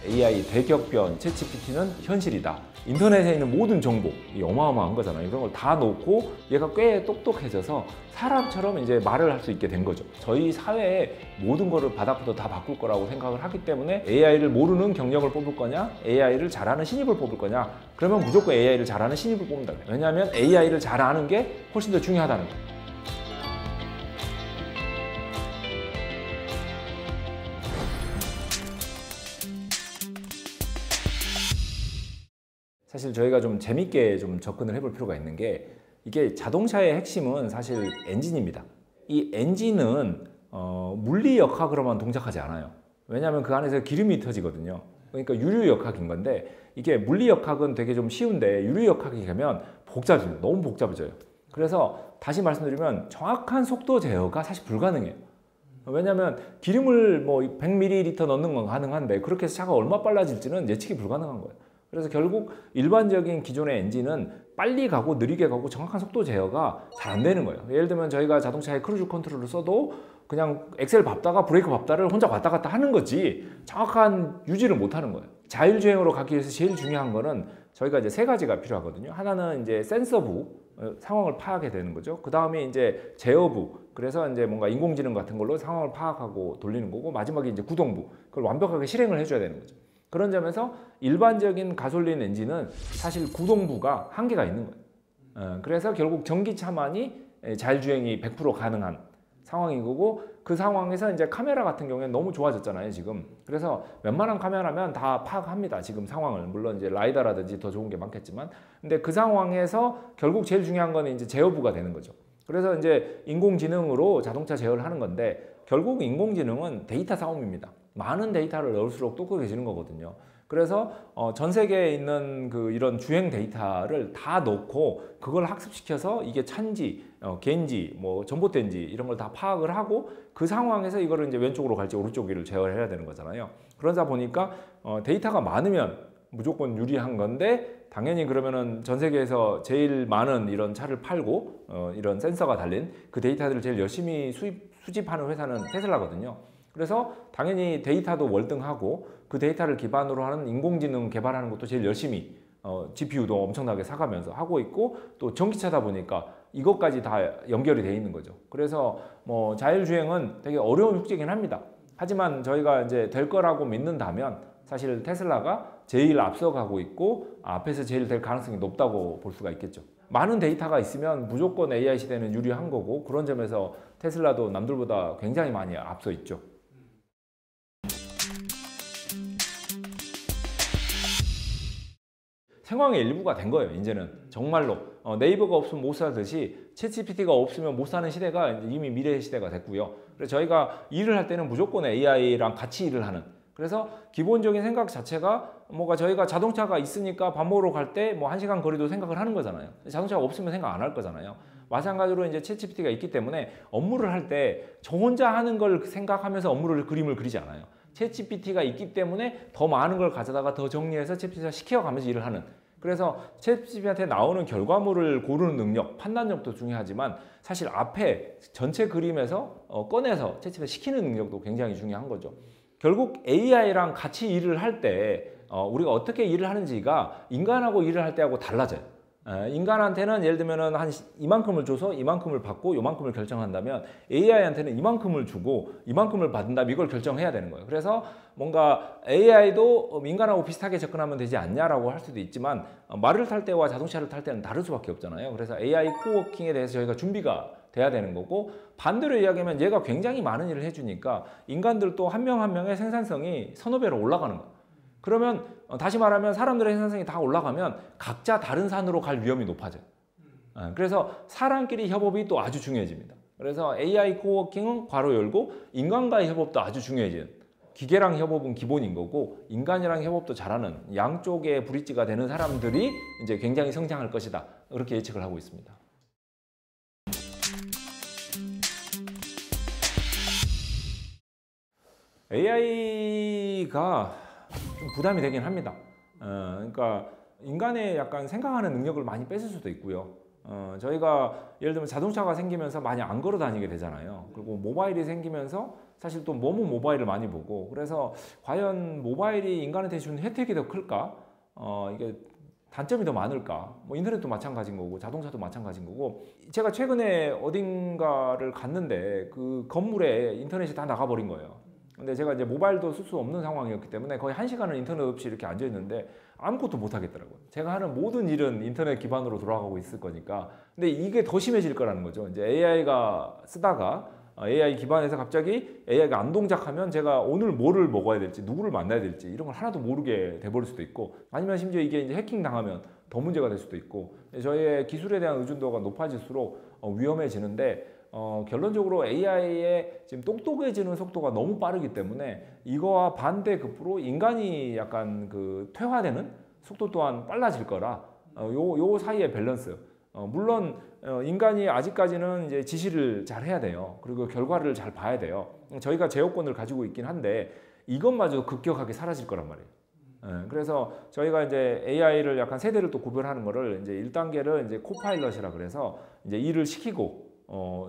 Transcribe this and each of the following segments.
AI 대격변 챗GPT는 현실이다. 인터넷에 있는 모든 정보, 이 어마어마한 거잖아요. 이런 걸 다 놓고 얘가 꽤 똑똑해져서 사람처럼 이제 말을 할 수 있게 된 거죠. 저희 사회의 모든 거를 바닥부터 다 바꿀 거라고 생각을 하기 때문에 AI를 모르는 경력을 뽑을 거냐, AI를 잘하는 신입을 뽑을 거냐, 그러면 무조건 AI를 잘하는 신입을 뽑는다. 왜냐하면 AI를 잘하는 게 훨씬 더 중요하다는 거예요. 사실 저희가 좀 재밌게 좀 접근을 해볼 필요가 있는 게, 이게 자동차의 핵심은 사실 엔진입니다. 이 엔진은 물리 역학으로만 동작하지 않아요. 왜냐하면 그 안에서 기름이 터지거든요. 그러니까 유류 역학인 건데, 이게 물리 역학은 되게 좀 쉬운데 유류 역학이 되면 복잡해집니다. 너무 복잡해져요. 그래서 다시 말씀드리면 정확한 속도 제어가 사실 불가능해요. 왜냐하면 기름을 뭐 100ml 넣는 건 가능한데 그렇게 해서 차가 얼마 빨라질지는 예측이 불가능한 거예요. 그래서 결국 일반적인 기존의 엔진은 빨리 가고 느리게 가고 정확한 속도 제어가 잘 안 되는 거예요. 예를 들면 저희가 자동차에 크루즈 컨트롤을 써도 그냥 엑셀 밟다가 브레이크 밟다를 혼자 왔다 갔다 하는 거지 정확한 유지를 못 하는 거예요. 자율주행으로 가기 위해서 제일 중요한 거는 저희가 이제 세 가지가 필요하거든요. 하나는 이제 센서부, 상황을 파악해야 되는 거죠. 그 다음에 이제 제어부, 그래서 이제 뭔가 인공지능 같은 걸로 상황을 파악하고 돌리는 거고, 마지막에 이제 구동부, 그걸 완벽하게 실행을 해줘야 되는 거죠. 그런 점에서 일반적인 가솔린 엔진은 사실 구동부가 한계가 있는 거예요. 그래서 결국 전기차만이 자율주행이 100% 가능한 상황인 거고, 그 상황에서 이제 카메라 같은 경우에는 너무 좋아졌잖아요, 지금. 그래서 웬만한 카메라면 다 파악합니다, 지금 상황을. 물론 이제 라이다라든지 더 좋은 게 많겠지만. 근데 그 상황에서 결국 제일 중요한 거는 이제 제어부가 되는 거죠. 그래서 이제 인공지능으로 자동차 제어를 하는 건데, 결국 인공지능은 데이터 싸움입니다. 많은 데이터를 넣을수록 똑똑해지는 거거든요. 그래서 전 세계에 있는 이런 주행 데이터를 다 넣고 그걸 학습시켜서 이게 차인지 개인지 뭐 전봇대인지 이런 걸 다 파악을 하고, 그 상황에서 이거를 이제 왼쪽으로 갈지 오른쪽으로 제어를 해야 되는 거잖아요. 그러다 보니까 데이터가 많으면 무조건 유리한 건데, 당연히 그러면은 전 세계에서 제일 많은 이런 차를 팔고 이런 센서가 달린 그 데이터들을 제일 열심히 수집하는 회사는 테슬라거든요. 그래서 당연히 데이터도 월등하고 그 데이터를 기반으로 하는 인공지능 개발하는 것도 제일 열심히 GPU도 엄청나게 사가면서 하고 있고, 또 전기차다 보니까 이것까지 다 연결이 돼 있는 거죠. 그래서 뭐 자율주행은 되게 어려운 숙제이긴 합니다. 하지만 저희가 이제 될 거라고 믿는다면 사실 테슬라가 제일 앞서가고 있고 앞에서 제일 될 가능성이 높다고 볼 수가 있겠죠. 많은 데이터가 있으면 무조건 AI 시대는 유리한 거고, 그런 점에서 테슬라도 남들보다 굉장히 많이 앞서 있죠. 생활의 일부가 된 거예요, 이제는. 정말로 네이버가 없으면 못 살듯이 챗GPT가 없으면 못 사는 시대가 이미 미래의 시대가 됐고요. 그래서 저희가 일을 할 때는 무조건 AI랑 같이 일을 하는, 그래서 기본적인 생각 자체가 뭔가 저희가 자동차가 있으니까 밥 먹으러 갈 때 뭐 1시간 거리도 생각을 하는 거잖아요. 자동차가 없으면 생각 안 할 거잖아요. 마찬가지로 이제 챗GPT가 있기 때문에 업무를 할 때 저 혼자 하는 걸 생각하면서 그림을 그리지 않아요. 챗GPT가 있기 때문에 더 많은 걸 가져다가 더 정리해서 챗GPT가 시켜가면서 일을 하는, 그래서 챗GPT한테 나오는 결과물을 고르는 능력, 판단력도 중요하지만 사실 앞에 전체 그림에서 꺼내서 챗GPT가 시키는 능력도 굉장히 중요한 거죠. 결국 AI랑 같이 일을 할 때 우리가 어떻게 일을 하는지가 인간하고 일을 할 때하고 달라져요. 인간한테는 예를 들면 한 이만큼을 줘서 이만큼을 받고 요만큼을 결정한다면, AI한테는 이만큼을 주고 이만큼을 받은 다음 이걸 결정해야 되는 거예요. 그래서 뭔가 AI도 인간하고 비슷하게 접근하면 되지 않냐라고 할 수도 있지만, 말을 탈 때와 자동차를 탈 때는 다를 수밖에 없잖아요. 그래서 AI 코워킹에 대해서 저희가 준비가 돼야 되는 거고, 반대로 이야기하면 얘가 굉장히 많은 일을 해주니까 인간들도 한 명 한 명의 생산성이 서너 배로 올라가는 거예요. 그러면 다시 말하면 사람들의 생산성이 다 올라가면 각자 다른 산으로 갈 위험이 높아져요. 그래서 사람끼리 협업이 또 아주 중요해집니다. 그래서 AI 코워킹은 괄호 열고 인간과의 협업도 아주 중요해지는, 기계랑 협업은 기본인 거고 인간이랑 협업도 잘하는 양쪽의 브릿지가 되는 사람들이 이제 굉장히 성장할 것이다, 그렇게 예측을 하고 있습니다. AI가 좀 부담이 되긴 합니다. 그러니까 인간의 약간 생각하는 능력을 많이 뺏을 수도 있고요. 저희가 예를 들면 자동차가 생기면서 많이 안 걸어 다니게 되잖아요. 그리고 모바일이 생기면서 사실 또 너무 모바일을 많이 보고 그래서 과연 모바일이 인간한테 주는 혜택이 더 클까? 이게 단점이 더 많을까? 뭐 인터넷도 마찬가지인 거고 자동차도 마찬가지인 거고 제가 최근에 어딘가를 갔는데 그 건물에 인터넷이 다 나가버린 거예요. 근데 제가 이제 모바일도 쓸 수 없는 상황이었기 때문에 거의 1시간은 인터넷 없이 이렇게 앉아 있는데 아무것도 못 하겠더라고요. 제가 하는 모든 일은 인터넷 기반으로 돌아가고 있을 거니까. 근데 이게 더 심해질 거라는 거죠. 이제 AI가 쓰다가 AI 기반에서 갑자기 AI가 안 동작하면 제가 오늘 뭐를 먹어야 될지 누구를 만나야 될지 이런 걸 하나도 모르게 돼버릴 수도 있고 아니면 심지어 이게 이제 해킹 당하면 더 문제가 될 수도 있고 저희의 기술에 대한 의존도가 높아질수록 위험해지는데 결론적으로 AI의 지금 똑똑해지는 속도가 너무 빠르기 때문에 이거와 반대급부로 인간이 약간 그 퇴화되는 속도 또한 빨라질 거라 요 사이의 밸런스. 물론 인간이 아직까지는 이제 지시를 잘 해야 돼요. 그리고 결과를 잘 봐야 돼요. 저희가 제어권을 가지고 있긴 한데 이것마저 급격하게 사라질 거란 말이에요. 그래서 저희가 이제 AI를 약간 세대를 또 구별하는 거를 이제 1단계를 이제 코파일럿이라 그래서 이제 일을 시키고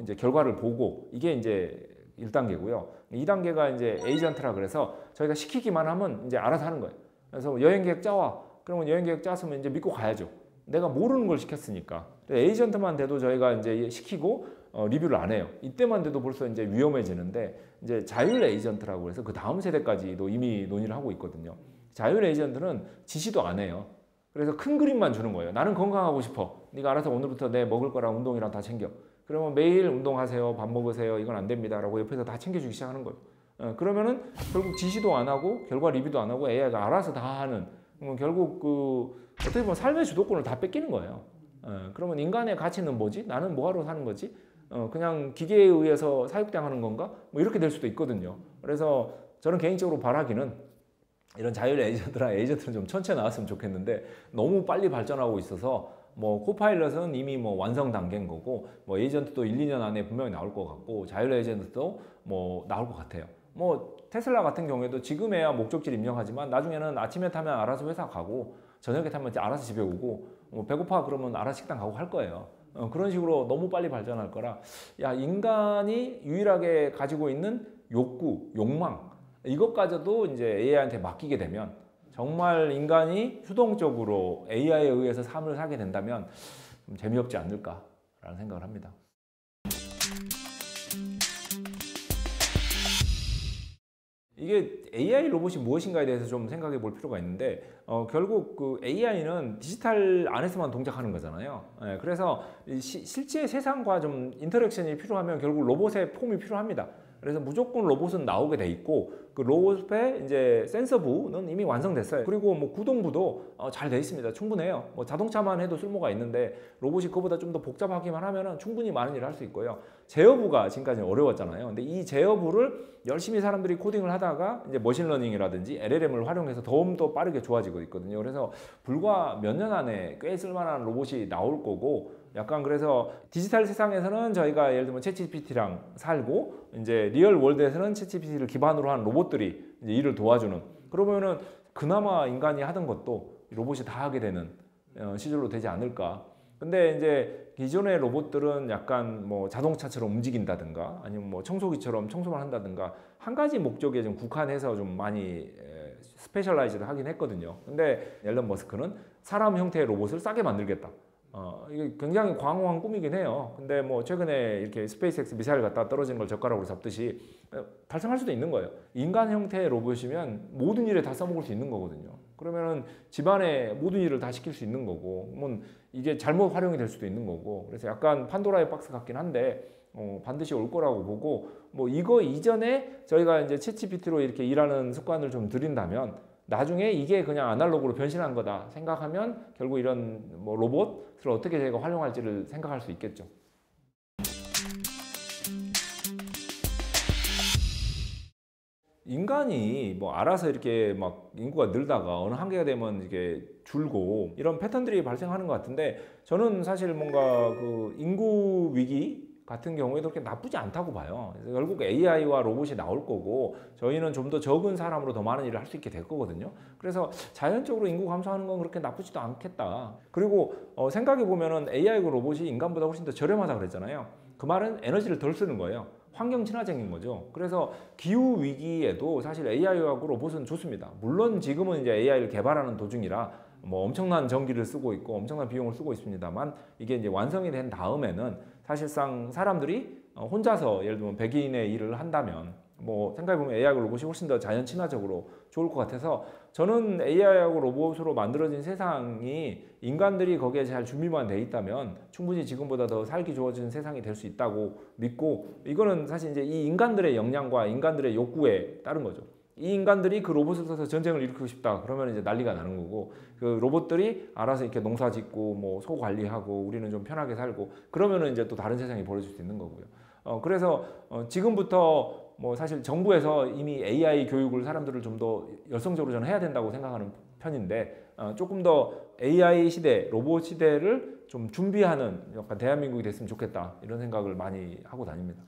이제 결과를 보고 이게 이제 1단계고요. 2단계가 이제 에이전트라 그래서 저희가 시키기만 하면 이제 알아서 하는 거예요. 그래서 여행 계획 짜와. 그러면 여행 계획 짰으면 이제 믿고 가야죠. 내가 모르는 걸 시켰으니까. 에이전트만 돼도 저희가 이제 시키고 리뷰를 안 해요. 이때만 돼도 벌써 이제 위험해지는데 이제 자율 에이전트라고 해서 그 다음 세대까지도 이미 논의를 하고 있거든요. 자율 에이전트는 지시도 안 해요. 그래서 큰 그림만 주는 거예요. 나는 건강하고 싶어. 네가 알아서 오늘부터 내 먹을 거랑 운동이랑 다 챙겨. 그러면 매일 운동하세요. 밥 먹으세요. 이건 안 됩니다. 라고 옆에서 다 챙겨주기 시작하는 거예요. 그러면은 결국 지시도 안 하고 결과 리뷰도 안 하고 AI가 알아서 다 하는 결국 그 어떻게 보면 삶의 주도권을 다 뺏기는 거예요. 그러면 인간의 가치는 뭐지? 나는 뭐하러 사는 거지? 그냥 기계에 의해서 사육당하는 건가? 뭐 이렇게 될 수도 있거든요. 그래서 저는 개인적으로 바라기는 이런 자율 에이전트는 좀 천천히 나왔으면 좋겠는데 너무 빨리 발전하고 있어서 뭐 코파일럿은 이미 뭐 완성 단계인 거고 뭐 에이전트도 1, 2년 안에 분명히 나올 것 같고 자율 에이전트도 뭐 나올 것 같아요. 뭐 테슬라 같은 경우에도 지금에야 목적지를 입력하지만 나중에는 아침에 타면 알아서 회사 가고 저녁에 타면 알아서 집에 오고 뭐 배고파 그러면 알아서 식당 가고 할 거예요. 그런 식으로 너무 빨리 발전할 거라 야 인간이 유일하게 가지고 있는 욕구, 욕망 이것까지도 이제 AI한테 맡기게 되면 정말 인간이 수동적으로 AI에 의해서 삶을 살게 된다면 좀 재미없지 않을까라는 생각을 합니다. 이게 AI 로봇이 무엇인가에 대해서 좀 생각해 볼 필요가 있는데 결국 그 AI는 디지털 안에서만 동작하는 거잖아요. 그래서 실제 세상과 좀 인터랙션이 필요하면 결국 로봇의 폼이 필요합니다. 그래서 무조건 로봇은 나오게 돼 있고 그 로봇의 이제 센서부는 이미 완성됐어요. 그리고 뭐 구동부도 잘 돼 있습니다. 충분해요. 뭐 자동차만 해도 쓸모가 있는데 로봇이 그보다 좀 더 복잡하기만 하면은 충분히 많은 일을 할 수 있고요. 제어부가 지금까지는 어려웠잖아요. 근데 이 제어부를 열심히 사람들이 코딩을 하다가 이제 머신러닝이라든지 LLM을 활용해서 더 빠르게 좋아지고 있거든요. 그래서 불과 몇 년 안에 꽤 쓸만한 로봇이 나올 거고 약간 그래서 디지털 세상에서는 저희가 예를 들면 챗GPT랑 살고 이제 리얼 월드에서는 챗GPT를 기반으로 한 로봇들이 이제 일을 도와주는 그러면은 그나마 인간이 하던 것도 로봇이 다 하게 되는 시절로 되지 않을까. 근데 이제 기존의 로봇들은 약간 뭐 자동차처럼 움직인다든가 아니면 뭐 청소기처럼 청소만 한다든가 한 가지 목적에 좀 국한해서 좀 많이 스페셜라이즈를 하긴 했거든요. 근데 앨런 머스크는 사람 형태의 로봇을 싸게 만들겠다. 이게 굉장히 광호한 꿈이긴 해요. 근데 뭐 최근에 이렇게 스페이스X 미사일 갖다 떨어지는 걸 젓가락으로 잡듯이 발생할 수도 있는 거예요. 인간 형태의 로봇이면 모든 일에 다 써먹을 수 있는 거거든요. 그러면은 집안의 모든 일을 다 시킬 수 있는 거고, 뭐 이게 잘못 활용이 될 수도 있는 거고, 그래서 약간 판도라의 박스 같긴 한데 반드시 올 거라고 보고, 뭐 이거 이전에 저희가 이제 챗GPT로 이렇게 일하는 습관을 좀 들인다면. 나중에 이게 그냥 아날로그로 변신한 거다 생각하면 결국 이런 뭐 로봇을 어떻게 저희가 활용할지를 생각할 수 있겠죠. 인간이 뭐 알아서 이렇게 막 인구가 늘다가 어느 한계가 되면 이게 줄고 이런 패턴들이 발생하는 것 같은데 저는 사실 뭔가 그 인구 위기 같은 경우에도 그렇게 나쁘지 않다고 봐요. 그래서 결국 AI와 로봇이 나올 거고 저희는 좀 더 적은 사람으로 더 많은 일을 할 수 있게 될 거거든요. 그래서 자연적으로 인구 감소하는 건 그렇게 나쁘지도 않겠다. 그리고 생각해 보면은 AI고 로봇이 인간보다 훨씬 더 저렴하다 그랬잖아요. 그 말은 에너지를 덜 쓰는 거예요. 환경 친화적인 거죠. 그래서 기후 위기에도 사실 AI하고 로봇은 좋습니다. 물론 지금은 이제 AI를 개발하는 도중이라 뭐 엄청난 전기를 쓰고 있고 엄청난 비용을 쓰고 있습니다만, 이게 이제 완성이 된 다음에는 사실상 사람들이 혼자서 예를 들면 100인의 일을 한다면 뭐 생각해보면 AI하고 로봇이 훨씬 더 자연 친화적으로 좋을 것 같아서, 저는 AI하고 로봇으로 만들어진 세상이 인간들이 거기에 잘 준비만 돼 있다면 충분히 지금보다 더 살기 좋아지는 세상이 될 수 있다고 믿고, 이거는 사실 이제 이 인간들의 역량과 인간들의 욕구에 따른 거죠. 이 인간들이 그 로봇을 써서 전쟁을 일으키고 싶다 그러면 이제 난리가 나는 거고, 그 로봇들이 알아서 이렇게 농사 짓고 뭐 소 관리하고 우리는 좀 편하게 살고 그러면은 이제 또 다른 세상이 벌어질 수 있는 거고요. 그래서 지금부터 뭐 사실 정부에서 이미 AI 교육을 사람들을 좀 더 열성적으로 저는 해야 된다고 생각하는 편인데, 조금 더 AI 시대, 로봇 시대를 좀 준비하는 약간 대한민국이 됐으면 좋겠다 이런 생각을 많이 하고 다닙니다.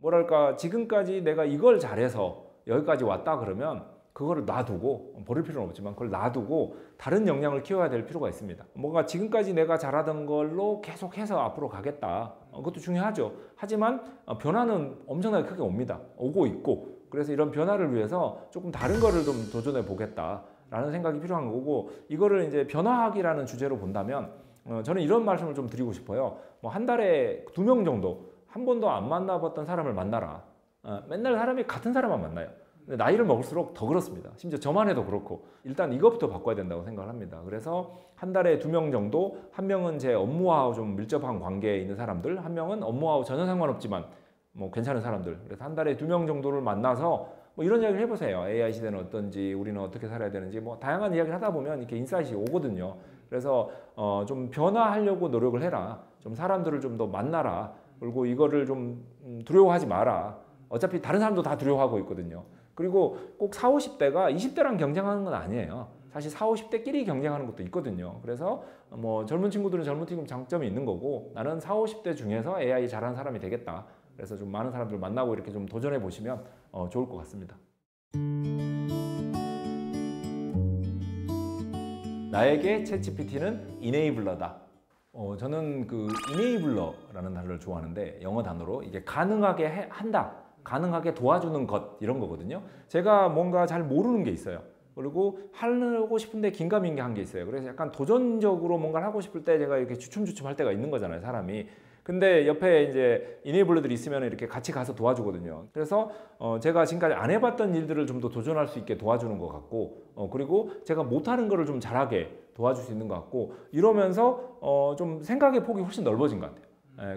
뭐랄까, 지금까지 내가 이걸 잘해서 여기까지 왔다 그러면 그거를 놔두고, 버릴 필요는 없지만 그걸 놔두고 다른 역량을 키워야 될 필요가 있습니다. 뭔가 지금까지 내가 잘하던 걸로 계속해서 앞으로 가겠다, 그것도 중요하죠. 하지만 변화는 엄청나게 크게 옵니다. 오고 있고, 그래서 이런 변화를 위해서 조금 다른 거를 좀 도전해 보겠다 라는 생각이 필요한 거고, 이거를 이제 변화학이라는 주제로 본다면 저는 이런 말씀을 좀 드리고 싶어요. 뭐 한 달에 2명 정도 한 번도 안 만나봤던 사람을 만나라. 맨날 사람이 같은 사람만 만나요. 근데 나이를 먹을수록 더 그렇습니다. 심지어 저만 해도 그렇고, 일단 이것부터 바꿔야 된다고 생각을 합니다. 그래서 한 달에 2명 정도, 한 명은 제 업무와 좀 밀접한 관계에 있는 사람들, 한 명은 업무하고 전혀 상관없지만 뭐 괜찮은 사람들, 그래서 한 달에 2명 정도를 만나서 뭐 이런 이야기를 해보세요. AI 시대는 어떤지, 우리는 어떻게 살아야 되는지, 뭐 다양한 이야기를 하다 보면 이렇게 인사이트가 오거든요. 그래서 좀 변화하려고 노력을 해라. 좀 사람들을 좀 더 만나라. 그리고 이거를 좀 두려워하지 마라. 어차피 다른 사람도 다 두려워하고 있거든요. 그리고 꼭 40, 50대가 20대랑 경쟁하는 건 아니에요. 사실 40, 50대끼리 경쟁하는 것도 있거든요. 그래서 뭐 젊은 친구들은 젊은 친구 장점이 있는 거고, 나는 40, 50대 중에서 AI 잘하는 사람이 되겠다. 그래서 좀 많은 사람들 만나고 이렇게 좀 도전해 보시면 좋을 것 같습니다. 나에게 챗GPT는 이네이블러다. 저는 그 이네이블러라는 단어를 좋아하는데, 영어 단어로 이게 가능하게 한다, 가능하게 도와주는 것, 이런 거거든요. 제가 뭔가 잘 모르는 게 있어요. 그리고 하고 싶은데 긴가민가한 게 있어요. 그래서 약간 도전적으로 뭔가를 하고 싶을 때 제가 이렇게 주춤주춤 할 때가 있는 거잖아요, 사람이. 근데 옆에 이제 이네이블러들이 있으면 이렇게 같이 가서 도와주거든요. 그래서 제가 지금까지 안 해봤던 일들을 좀 더 도전할 수 있게 도와주는 것 같고, 그리고 제가 못하는 거를 좀 잘하게 도와줄 수 있는 것 같고, 이러면서 좀 생각의 폭이 훨씬 넓어진 것 같아요.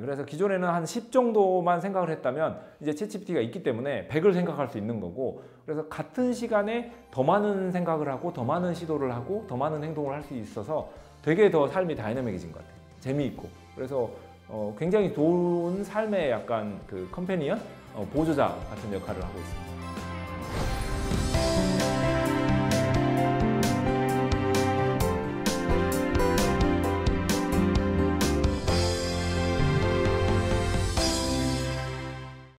그래서 기존에는 한 10 정도만 생각을 했다면 이제 챗GPT가 있기 때문에 100을 생각할 수 있는 거고, 그래서 같은 시간에 더 많은 생각을 하고 더 많은 시도를 하고 더 많은 행동을 할 수 있어서 되게 더 삶이 다이내믹해진 것 같아요. 재미있고. 그래서 굉장히 좋은 삶의 약간 그 컴패니언, 보조자 같은 역할을 하고 있습니다.